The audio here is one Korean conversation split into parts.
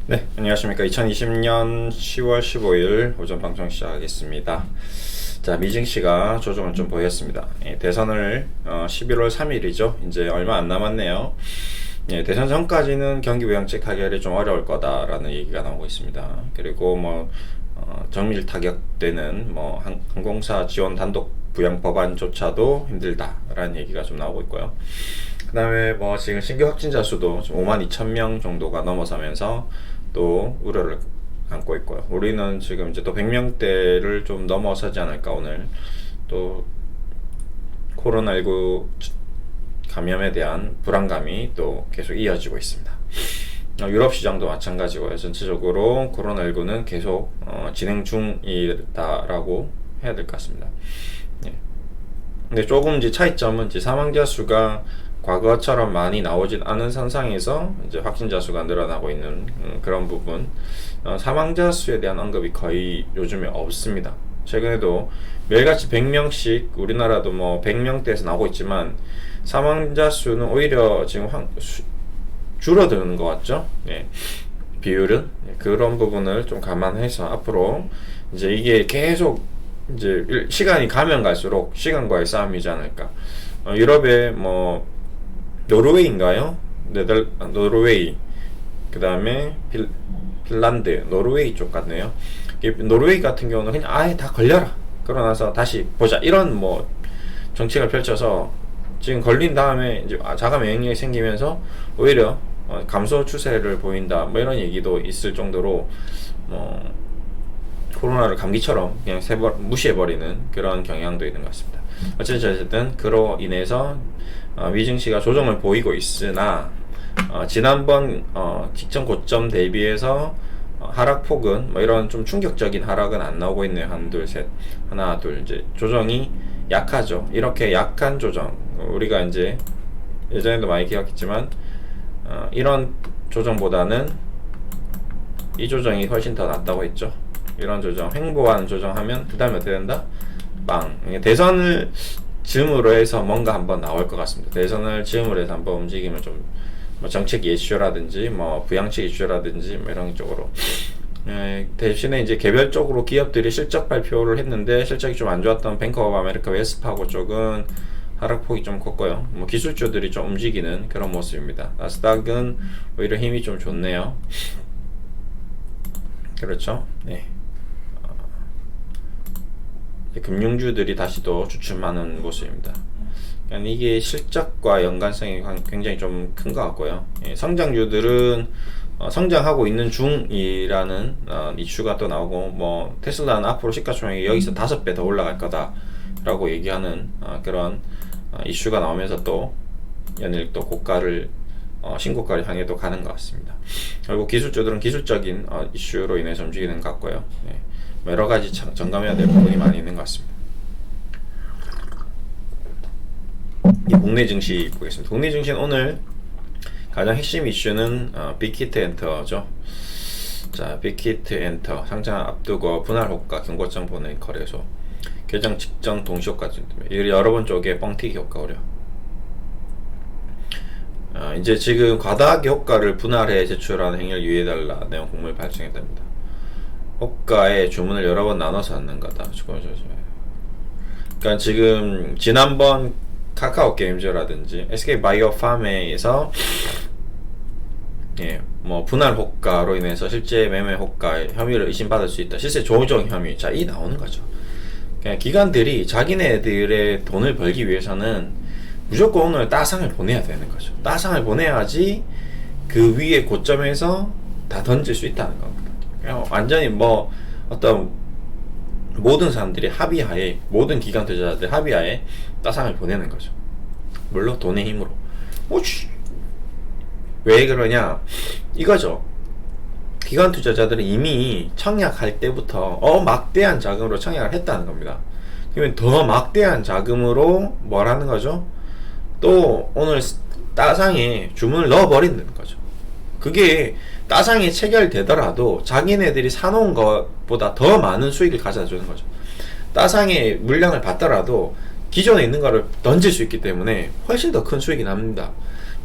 네, 안녕하십니까. 2020년 10월 15일 오전 방송 시작하겠습니다. 자, 미증시가 조정을 좀 보였습니다. 대선을 11월 3일이죠. 이제 얼마 안 남았네요. 대선 전까지는 경기 부양책 타결이 좀 어려울 거다라는 얘기가 나오고 있습니다. 그리고 정밀 타격되는 항공사 지원 단독 부양 법안조차도 힘들다라는 얘기가 좀 나오고 있고요. 그 다음에 지금 신규 확진자 수도 52,000명 정도가 넘어서면서 또 우려를 안고 있고요. 우리는 지금 이제 또 100명대를 좀 넘어서지 않을까. 오늘 또 코로나19 감염에 대한 불안감이 또 계속 이어지고 있습니다. 유럽 시장도 마찬가지고요. 전체적으로 코로나19는 계속 진행 중이다라고 해야 될 것 같습니다. 근데 조금 이제 차이점은 이제 사망자 수가 과거처럼 많이 나오진 않은 선상에서 이제 확진자 수가 늘어나고 있는 그런 부분. 사망자 수에 대한 언급이 거의 요즘에 없습니다. 최근에도 매일같이 100명씩 우리나라도 100명대에서 나오고 있지만 사망자 수는 오히려 지금 줄어드는 것 같죠? 비율은. 그런 부분을 좀 감안해서 앞으로 이제 이게 계속 이제 시간이 가면 갈수록 시간과의 싸움이지 않을까. 유럽의 노르웨이인가요? 노르웨이, 그 다음에 핀란드, 노르웨이 쪽 같네요. 노르웨이 같은 경우는 그냥 아예 다 걸려라, 그러고 나서 다시 보자, 이런 정책을 펼쳐서 지금 걸린 다음에 이제 자가免疫이 생기면서 오히려 감소 추세를 보인다, 이런 얘기도 있을 정도로 코로나를 감기처럼 그냥 무시해버리는 그런 경향도 있는 것 같습니다. 어쨌든 그로 인해서 미증시가 조정을 보이고 있으나 지난번 직전 고점 대비해서 하락폭은 이런 좀 충격적인 하락은 안 나오고 있네요. 하나 둘 이제 조정이 약하죠. 이렇게 약한 조정, 우리가 이제 예전에도 많이 기억했지만 이런 조정보다는 이 조정이 훨씬 더 낫다고 했죠. 이런 조정, 횡보하는 조정하면 그 다음에 어떻게 된다? 대선을 즈음으로 해서 뭔가 한번 나올 것 같습니다. 대선을 즈음으로 해서 한번 움직이면 좀 정책 이슈라든지 부양책 이슈라든지 이런 쪽으로. 대신에 이제 개별적으로 기업들이 실적 발표를 했는데 실적이 좀 안 좋았던 뱅크 오브 아메리카, 웨스파고 쪽은 하락폭이 좀 컸고요. 기술주들이 좀 움직이는 그런 모습입니다. 나스닥은 오히려 힘이 좀 좋네요. 그렇죠. 네. 금융주들이 다시 또 주춤하는 모습입니다. 그러니까 이게 실적과 연관성이 굉장히 좀 큰 것 같고요. 성장주들은 성장하고 있는 중이라는 이슈가 또 나오고, 테슬라는 앞으로 시가총액이 여기서 5배 더 올라갈 거다라고 얘기하는 그런 이슈가 나오면서 또 연일 또 신고가를 향해 또 가는 것 같습니다. 그리고 기술주들은 기술적인 이슈로 인해서 움직이는 것 같고요. 여러 가지 점검해야 될 부분이 많이 있는 것 같습니다. 국내 증시 보겠습니다. 국내 증시는 오늘 가장 핵심 이슈는 빅히트 엔터죠. 자, 빅히트 엔터 상장 앞두고 분할 호가 경고장 보낸 거래소 개장 직전 동시 효과 여러 번 쪽에 뻥튀기 효과 우려. 이제 지금 과다하게 호가를 분할해 제출하는 행위를 유의해달라 내용 공문을 발송했답니다. 호가에 주문을 여러 번 나눠서 하는 거다. 그러니까 지금 지난번 카카오 게임즈라든지 SK바이오팜에서 분할 호가로 인해서 실제 매매 호가 혐의를 의심받을 수 있다. 실제 조정 혐의. 자, 이 나오는 거죠. 그러니까 기관들이 자기네들의 돈을 벌기 위해서는 무조건 오늘 따상을 보내야 되는 거죠. 따상을 보내야지 그 위에 고점에서 다 던질 수 있다는 겁니다. 완전히 어떤 모든 사람들이 합의하에, 모든 기관 투자자들 합의하에 따상을 보내는 거죠. 물론 돈의 힘으로. 왜 그러냐 이거죠. 기관 투자자들은 이미 청약할 때부터 막대한 자금으로 청약을 했다는 겁니다. 그러면 더 막대한 자금으로 뭘 하는 거죠? 또 오늘 따상에 주문을 넣어버리는 거죠. 그게 따상이 체결되더라도 자기네들이 사놓은 것보다 더 많은 수익을 가져다 주는 거죠. 따상의 물량을 받더라도 기존에 있는 거를 던질 수 있기 때문에 훨씬 더 큰 수익이 납니다.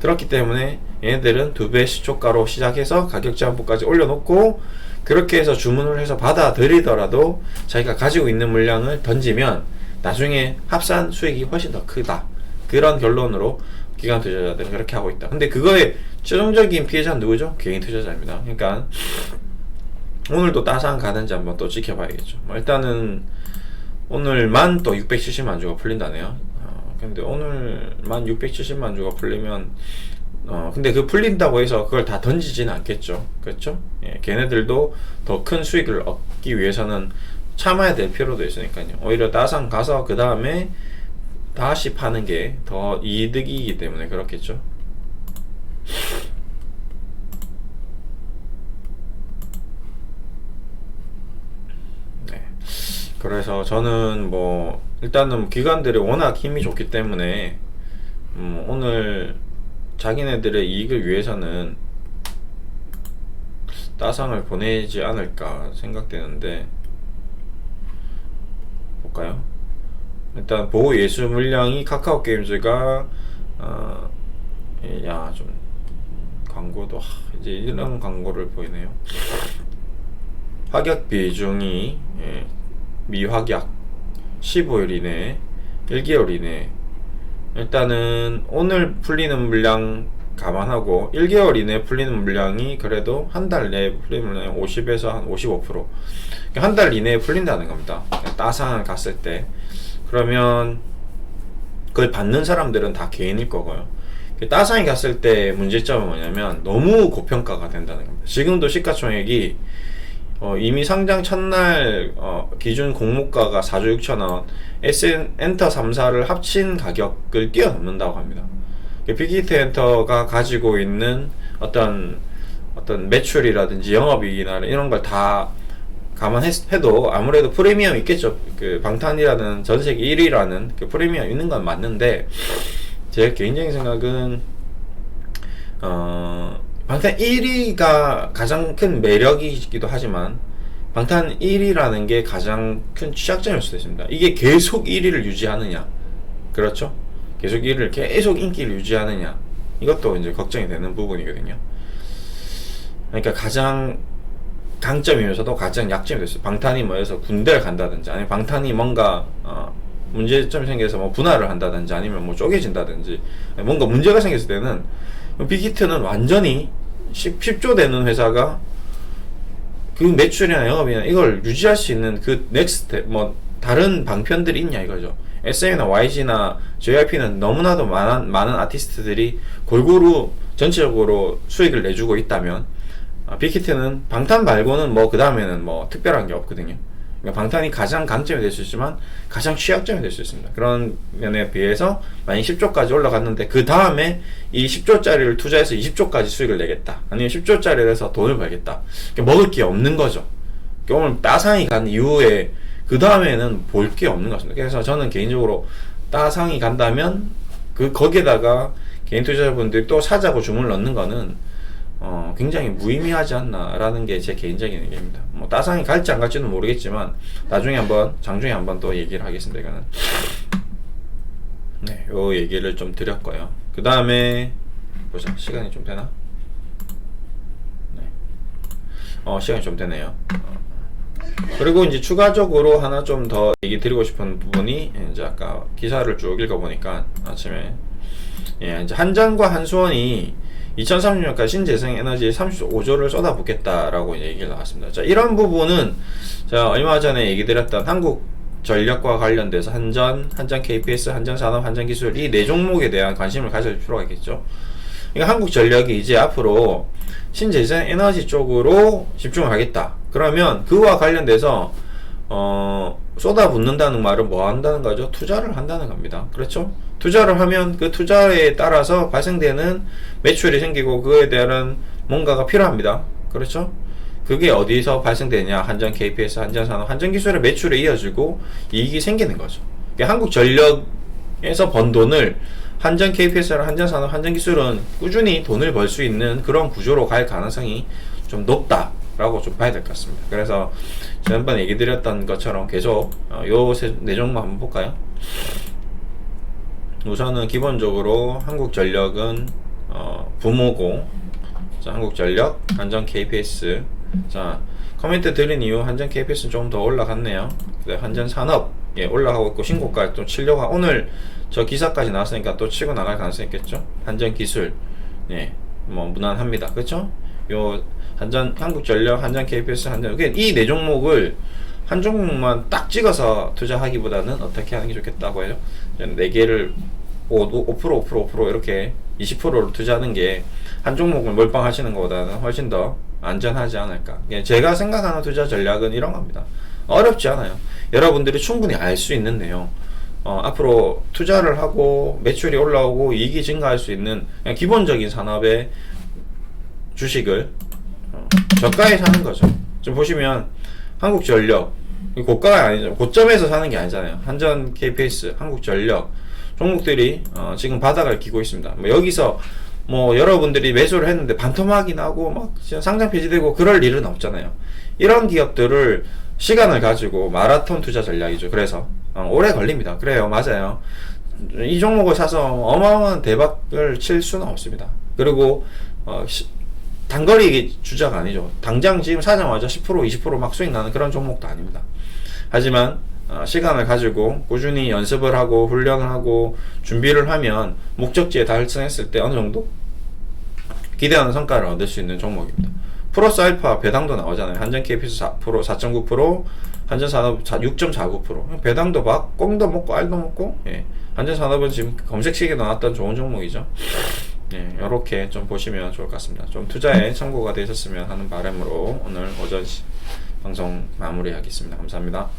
들었기 때문에 얘네들은 2배 시초가로 시작해서 가격 제한부까지 올려놓고 그렇게 해서 주문을 해서 받아들이더라도 자기가 가지고 있는 물량을 던지면 나중에 합산 수익이 훨씬 더 크다. 그런 결론으로 기관 투자자들은 그렇게 하고 있다. 근데 그거의 최종적인 피해자는 누구죠? 개인 투자자입니다. 그러니까 오늘도 따상 가는지 한번 또 지켜봐야겠죠. 일단은 오늘만 또 670만 주가 풀린다네요. 근데 오늘만 670만 주가 풀리면 근데 그 풀린다고 해서 그걸 다 던지지는 않겠죠. 그렇죠? 예, 걔네들도 더 큰 수익을 얻기 위해서는 참아야 될 필요도 있으니까요. 오히려 따상 가서 그 다음에 다시 파는 게 더 이득이기 때문에 그렇겠죠. 네. 그래서 저는 뭐 일단은 기관들이 워낙 힘이 좋기 때문에 오늘 자기네들의 이익을 위해서는 따상을 보내지 않을까 생각되는데 볼까요? 일단 보호 예수 물량이 카카오 게임즈가 좀 광고도 이제 이런 광고를 보이네요. 확약 비중이 미확약 15일 이내 1개월 이내 일단은 오늘 풀리는 물량 감안하고 1개월 이내 풀리는 물량이 그래도 한 달 내에 풀리는 물량이 50에서 한 55%. 한 달 이내에 풀린다는 겁니다. 따상을 갔을 때. 그러면 그걸 받는 사람들은 다 개인일 거고요. 따상이 갔을 때 문제점은 뭐냐면 너무 고평가가 된다는 겁니다. 지금도 시가총액이 이미 상장 첫날 기준 공모가가 4조 6천원, 엔터 3사를 합친 가격을 뛰어넘는다고 합니다. 빅히트 엔터가 가지고 있는 어떤 매출이라든지 영업이익이나 이런 걸 다 감안해도 아무래도 프리미엄 있겠죠. 그 방탄이라는 전세계 1위라는 그 프리미엄 있는 건 맞는데 제 개인적인 생각은 방탄 1위가 가장 큰 매력이기도 하지만 방탄 1위라는 게 가장 큰 취약점일 수도 있습니다. 이게 계속 1위를 유지하느냐, 그렇죠? 계속 1위를 계속 인기를 유지하느냐, 이것도 이제 걱정이 되는 부분이거든요. 그러니까 가장 강점이면서도 가장 약점이 됐어요. 방탄이 뭐여서 군대를 간다든지 아니면 방탄이 뭔가 문제점이 생겨서 뭐 분할을 한다든지 아니면 뭐 쪼개진다든지 뭔가 문제가 생겼을 때는 빅히트는 완전히 10조 되는 회사가 그 매출이나 영업이나 이걸 유지할 수 있는 그 넥스트 뭐 다른 방편들이 있냐 이거죠. SM이나 YG나 JYP는 너무나도 많은 아티스트들이 골고루 전체적으로 수익을 내주고 있다면 빅히트는 방탄 말고는 뭐 그 다음에는 뭐 특별한 게 없거든요. 그러니까 방탄이 가장 강점이 될 수 있지만 가장 취약점이 될 수 있습니다. 그런 면에 비해서 만약 10조까지 올라갔는데 그 다음에 이 10조짜리를 투자해서 20조까지 수익을 내겠다, 아니면 10조짜리를 해서 돈을 벌겠다, 먹을 게 없는 거죠. 오늘 따상이 간 이후에 그 다음에는 볼 게 없는 것입니다. 그래서 저는 개인적으로 따상이 간다면 거기에다가 개인 투자자분들이 또 사자고 주문을 넣는 거는 굉장히 무의미하지 않나라는 게 제 개인적인 의견입니다. 뭐 따상이 갈지 안 갈지는 모르겠지만 나중에 한번 장중에 한번 또 얘기를 하겠습니다. 이거는 네, 요 얘기를 좀 드렸고요. 그 다음에 보자, 시간이 좀 되나? 네, 시간이 좀 되네요. 그리고 이제 추가적으로 하나 좀 더 얘기 드리고 싶은 부분이 이제 아까 기사를 쭉 읽어보니까 아침에 이제 한전과 한수원이 2030년까지 신재생에너지에 35조를 쏟아붓겠다라고 이제 얘기가 나왔습니다. 자, 이런 부분은 제가 얼마 전에 얘기 드렸던 한국전력과 관련돼서 한전 KPS, 한전산업, 한전기술 이 네 종목에 대한 관심을 가질 필요가 있겠죠. 그러니까 한국전력이 이제 앞으로 신재생에너지 쪽으로 집중을 하겠다. 그러면 그와 관련돼서 쏟아붓는다는 말은 뭐 한다는 거죠? 투자를 한다는 겁니다. 그렇죠? 투자를 하면 그 투자에 따라서 발생되는 매출이 생기고 그거에 대한 뭔가가 필요합니다. 그렇죠? 그게 어디서 발생되냐? 한전 KPS, 한전산업, 한전기술의 매출에 이어지고 이익이 생기는 거죠. 그러니까 한국전력에서 번 돈을 한전 KPS랑 한전산업, 한전기술은 꾸준히 돈을 벌 수 있는 그런 구조로 갈 가능성이 좀 높다라고 좀 봐야 될 것 같습니다. 그래서 지난번에 얘기 드렸던 것처럼 계속 요 네 종목 한번 볼까요? 우선은 기본적으로 한국전력은 부모고, 자, 한국전력, 한전 KPS. 자, 코멘트 드린 이후 한전 KPS는 좀 더 올라갔네요. 한전 산업, 예, 올라가고 있고, 신고가 또 치려고, 오늘 저 기사까지 나왔으니까 또 치고 나갈 가능성이 있겠죠. 한전 기술, 예, 뭐, 무난합니다. 그쵸? 요, 한전, 한국전력, 한전 KPS, 한전, 이 네 종목을 한 종목만 딱 찍어서 투자하기보다는 어떻게 하는 게 좋겠다고 해요? 네 개를 5% 이렇게 20%로 투자하는 게 한 종목을 몰빵하시는 것보다는 훨씬 더 안전하지 않을까. 제가 생각하는 투자 전략은 이런 겁니다. 어렵지 않아요. 여러분들이 충분히 알 수 있는 내용. 앞으로 투자를 하고 매출이 올라오고 이익이 증가할 수 있는 그냥 기본적인 산업의 주식을 저가에 사는 거죠. 지금 보시면 한국전력, 고가가 아니죠. 고점에서 사는 게 아니잖아요. 한전 KPS, 한국전력 종목들이 지금 바닥을 기고 있습니다. 뭐 여기서 뭐 여러분들이 매수를 했는데 반토막이 나고 막 상장 폐지되고 그럴 일은 없잖아요. 이런 기업들을 시간을 가지고 마라톤 투자 전략이죠. 그래서 오래 걸립니다. 그래요, 맞아요. 이 종목을 사서 어마어마한 대박을 칠 수는 없습니다. 그리고 단거리 주자가 아니죠. 당장 지금 사자마자 10% 20% 막 수익 나는 그런 종목도 아닙니다. 하지만 시간을 가지고 꾸준히 연습을 하고 훈련을 하고 준비를 하면 목적지에 달성했을 때 어느 정도 기대하는 성과를 얻을 수 있는 종목입니다. 플러스 알파 배당도 나오잖아요. 한전 KPS 4%, 4.9%, 한전산업 6.49%. 배당도 막 꽁도 먹고 알도 먹고. 예. 한전산업은 지금 검색식에 나왔던 좋은 종목이죠. 예, 이렇게 좀 보시면 좋을 것 같습니다. 좀 투자에 참고가 되셨으면 하는 바람으로 오늘 오전 방송 마무리하겠습니다. 감사합니다.